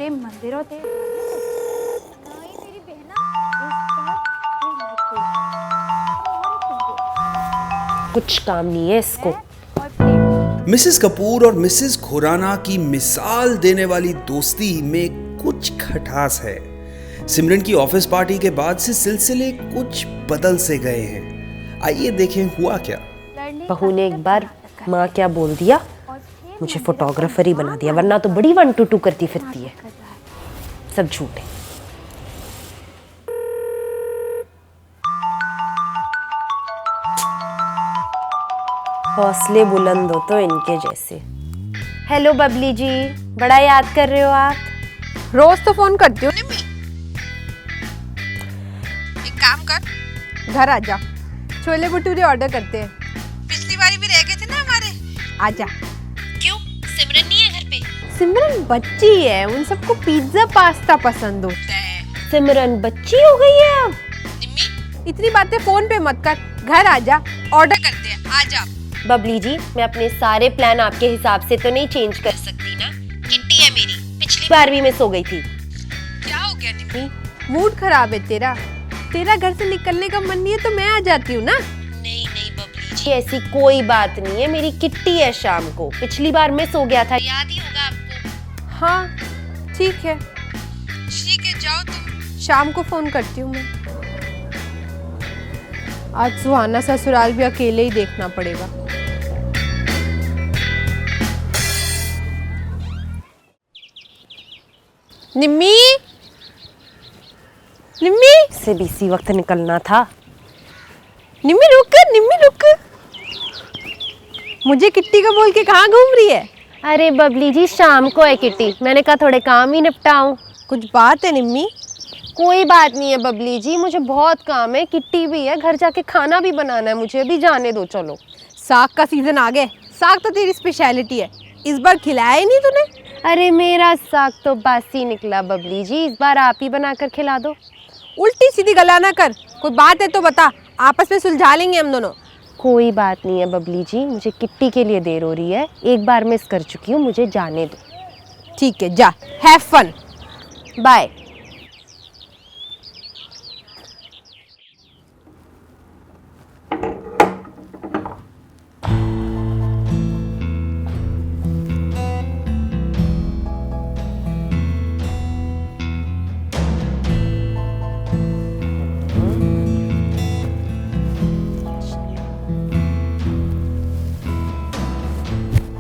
प्रेम मंदिरों थे मेरी बहना कुछ काम नहीं है इसको। मिसेस कपूर और मिसेस खुराना की मिसाल देने वाली दोस्ती में कुछ खटास है। सिमरन की ऑफिस पार्टी के बाद से सिलसिले कुछ बदल से गए हैं। आइए देखें हुआ क्या। बहू ने एक बार माँ क्या बोल दिया, मुझे फोटोग्राफर ही बना दिया, वरना तो बड़ी 122 करती फिरती है। सब झूठ है। हौसले बुलंद हो तो इनके जैसे। हेलो बबली जी, बड़ा याद कर रहे हो आप? रोज तो फोन करती हो निम्मी। एक काम कर, घर आ जा, छोले भटूरे ऑर्डर करते हैं। पिछली बारी भी रह गए थे ना हमारे। आजा। क्यों, सिमरन नहीं है घर पे? सिमरन बच्ची है, उन सबको पिज्जा पास्ता पसंद होता है। सिमरन बच्ची हो गई है अब? निम्मी, इतनी बातें फोन पे मत कर, घर आ जा, ऑर्डर करते हैं, आ जा। बबली जी, मैं अपने सारे प्लान आपके हिसाब से तो नहीं चेंज कर सकती ना। किट्टी है मेरी, पिछली बार भी मैं सो गई थी। क्या हो गया निम्मी? मूड खराब है तेरा घर से निकलने का मन नहीं है तो मैं आ जाती हूँ ना। नहीं नहीं बबली जी, ऐसी कोई बात नहीं है, मेरी किट्टी है शाम को। पिछली बार मैं सो गया था, याद ही होगा आपको। हाँ ठीक है जाओ तुम, शाम को फोन करती हूँ मैं। आज सुहाना ससुराल भी अकेले ही देखना पड़ेगा। निम्मी से भी इसी वक्त निकलना था। निम्मी रुक, मुझे किट्टी का बोल के कहाँ घूम रही है? अरे बबली जी, शाम को है किट्टी, मैंने कहा थोड़े काम ही निपटाऊं। कुछ बात है निम्मी? कोई बात नहीं है बबली जी, मुझे बहुत काम है, किट्टी भी है, घर जाके खाना भी बनाना है मुझे, अभी जाने दो। चलो, साग का सीजन आ गया, साग तो तेरी स्पेशलिटी है, इस बार खिलाया ही नहीं तूने। अरे मेरा साग तो बासी निकला बबली जी, इस बार आप ही बनाकर खिला दो। उल्टी सीधी गला ना कर, कोई बात है तो बता, आपस में सुलझा लेंगे हम दोनों। कोई बात नहीं है बबली जी, मुझे किट्टी के लिए देर हो रही है, एक बार मिस कर चुकी हूँ, मुझे जाने दो। ठीक है, जा, हैव फन, बाय।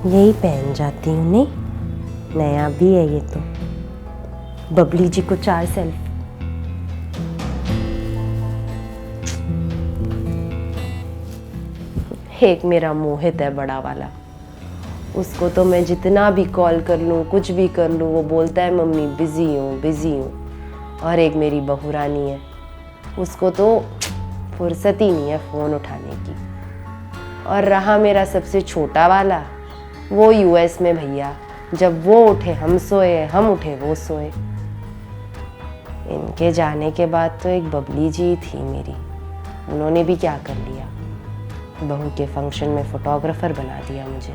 यही पहन जाती हूँ, नहीं नया भी है ये तो। बबली जी को 4 सेल्फी। एक मेरा मोहित है बड़ा वाला, उसको तो मैं जितना भी कॉल कर लूँ, कुछ भी कर लूँ, वो बोलता है मम्मी बिजी हूँ। और एक मेरी बहू रानी है, उसको तो फुर्सत ही नहीं है फ़ोन उठाने की। और रहा मेरा सबसे छोटा वाला, वो यूएस में भैया, जब वो उठे हम सोए, हम उठे वो सोए। इनके जाने के बाद तो एक बबली जी थी मेरी, उन्होंने भी क्या कर लिया, बहू के फंक्शन में फोटोग्राफर बना दिया मुझे,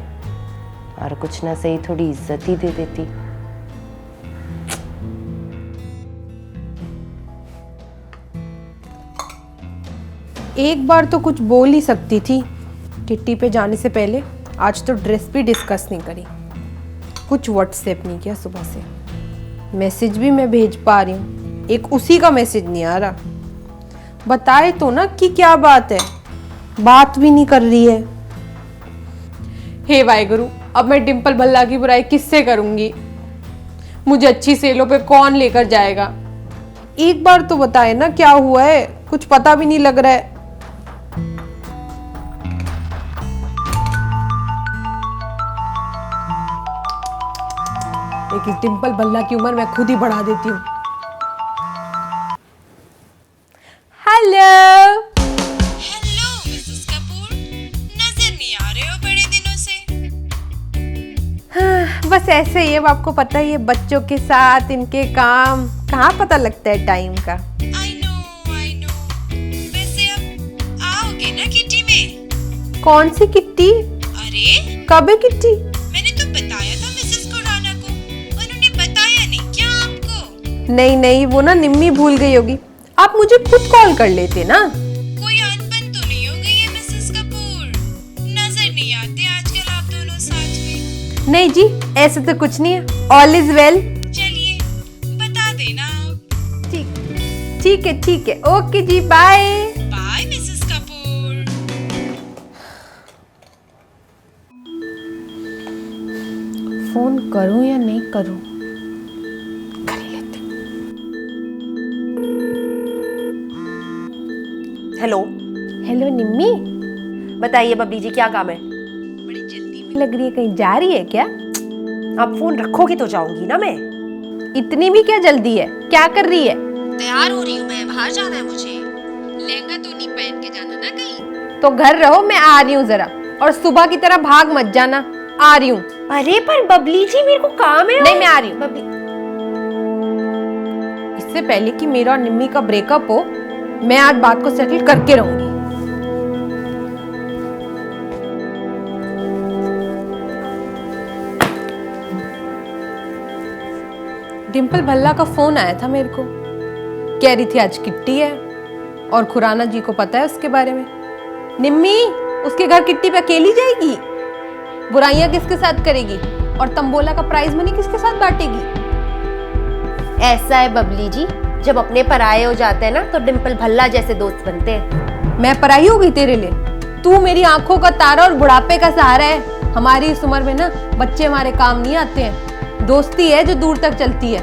और कुछ ना सही थोड़ी इज्जत ही दे देती। एक बार तो कुछ बोल ही सकती थी किट्टी पे जाने से पहले। आज तो ड्रेस भी डिस्कस नहीं करी, कुछ व्हाट्सएप नहीं किया सुबह से। मैसेज भी मैं भेज पा रही हूँ, एक उसी का मैसेज नहीं आ रहा। बताए तो ना कि क्या बात है, बात भी नहीं कर रही है। हे वाहेगुरु, अब मैं डिम्पल भल्ला की बुराई किससे करूंगी? मुझे अच्छी सेलों पे कौन लेकर जाएगा? एक बार तो बताए ना क्या हुआ है, कुछ पता भी नहीं लग रहा है। लेकिन डिम्पल भल्ला की उम्र मैं खुद ही बढ़ा देती हूँ। हेलो मिसेस कपूर, नजर नहीं आ रहे हो बड़े दिनों से। हाँ, बस ऐसे ही है, आपको पता ही है, बच्चों के साथ इनके काम, कहाँ पता लगता है टाइम का। I know। वैसे अब आओगे ना किट्टी में? कौन सी किट्टी? अरे कब है किट्टी? मैंने तो बताया था मिसेस खुराना को, उन्होंने बताया नहीं क्या? नहीं नहीं, वो ना निम्मी भूल गई होगी, आप मुझे खुद कॉल कर लेते ना। कोई अनबन तो नहीं हो गई है मिसेस कपूर? नजर नहीं आते आजकल आप दोनों साथ में। नहीं जी, ऐसे तो कुछ नहीं है, ऑल इज वेल। चलिए बता देना आप। ठीक है, ओके जी, bye. Bye Mrs Kapoor. Phone करूं या नहीं करूं? कर ही लेती। हेलो। हेलो निम्मी, बताइए बबली जी, क्या काम है? बड़ी जल्दी में लग रही है, कहीं जा रही है क्या? आप फोन रखोगे तो जाऊंगी ना मैं। इतनी भी क्या जल्दी है? क्या कर रही है? तैयार हो रही हूँ मैं, बाहर जाना है मुझे। लहंगा तो नहीं पहन के जाना ना कहीं। तो घर रहो, मैं आ रही हूँ जरा, और सुबह की तरह भाग मत जाना। आ रही हूँ। अरे पर बबली जी, मेरे को काम है। नहीं, मैं आ रही हूँ। बबली, इससे पहले कि मेरा और निम्मी का ब्रेकअप हो, मैं आज बात को सेटल करके रहूंगी। डिम्पल भल्ला का फोन आया था मेरे को, कह रही थी आज किट्टी है और खुराना जी को पता है उसके बारे में। निम्मी, उसके घर किट्टी पे अकेली जाएगी? बुराइयां किसके साथ करेगी? और तंबोला का प्राइज मनी किसके साथ बांटेगी? ऐसा है बबली जी, जब अपने पराये हो जाते हैं ना तो डिम्पल भल्ला जैसे दोस्त बनते हैं। मैं पराई हो गई तेरे लिए? तू मेरी आंखों का तारा और बुढ़ापे का सहारा है। हमारी इस उम्र में ना बच्चे हमारे काम नहीं आते हैं, दोस्ती है जो दूर तक चलती है।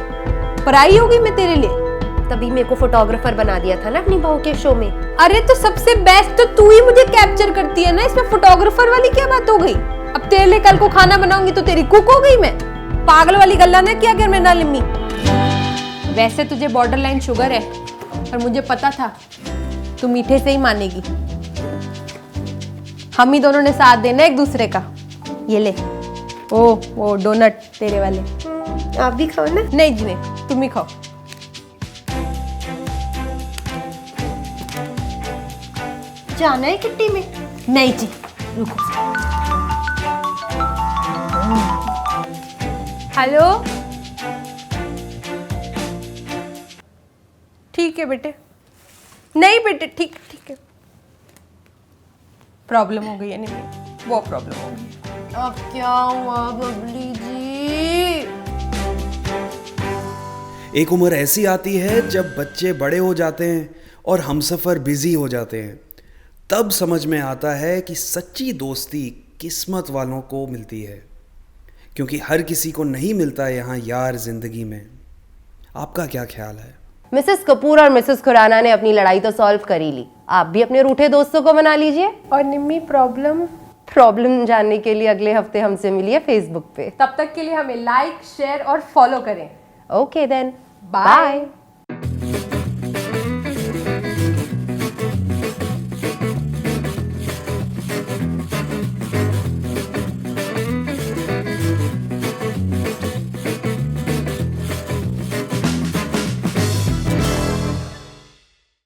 पराई हो गई मैं तेरे लिए? तभी मेरे को फोटोग्राफर बना दिया था ना अपनी बहू के शो में। अरे तो सबसे बेस्ट तो तू ही मुझे कैप्चर करती है ना, इसमें फोटोग्राफर वाली क्या बात हो गई? अब तेरे लिए कल को खाना बनाऊंगी तो तेरी कुक हो गई मैं? पागल वाली गल्ला ना किया कर मेरे नाल निम्मी। वैसे तुझे बॉर्डर लाइन शुगर है, और मुझे पता था तू मीठे से ही मानेगी। हम ही दोनों ने साथ देना एक दूसरे का। ये ले, वो डोनट तेरे वाले। आप भी खाओ ना। नहीं जी नहीं, तुम ही खाओ। जाना है किट्टी में? नहीं जी, रुको। हेलो, ठीक है बेटे। नहीं बेटे, ठीक है। प्रॉब्लम हो गई है नहीं, वो प्रॉब्लम हो गई। अब क्या हुआ बबली जी? एक उम्र ऐसी आती है जब बच्चे बड़े हो जाते हैं और हमसफ़र बिजी हो जाते हैं। तब समझ में आता है कि सच्ची दोस्ती किस्मत वालों को मिलती है, क्योंकि हर किसी को नहीं मिलता यहाँ यार जिंदगी में। आपका क्या ख्याल है? मिसेस कपूर और मिसेस खुराना ने अपनी लड़ाई तो सॉल्व कर ही ली, आप भी अपने रूठे दोस्तों को मना लीजिए। और निम्मी, प्रॉब्लम जानने के लिए अगले हफ्ते हमसे मिलिए फेसबुक पे। तब तक के लिए हमें लाइक, शेयर और फॉलो करें। Okay then, bye.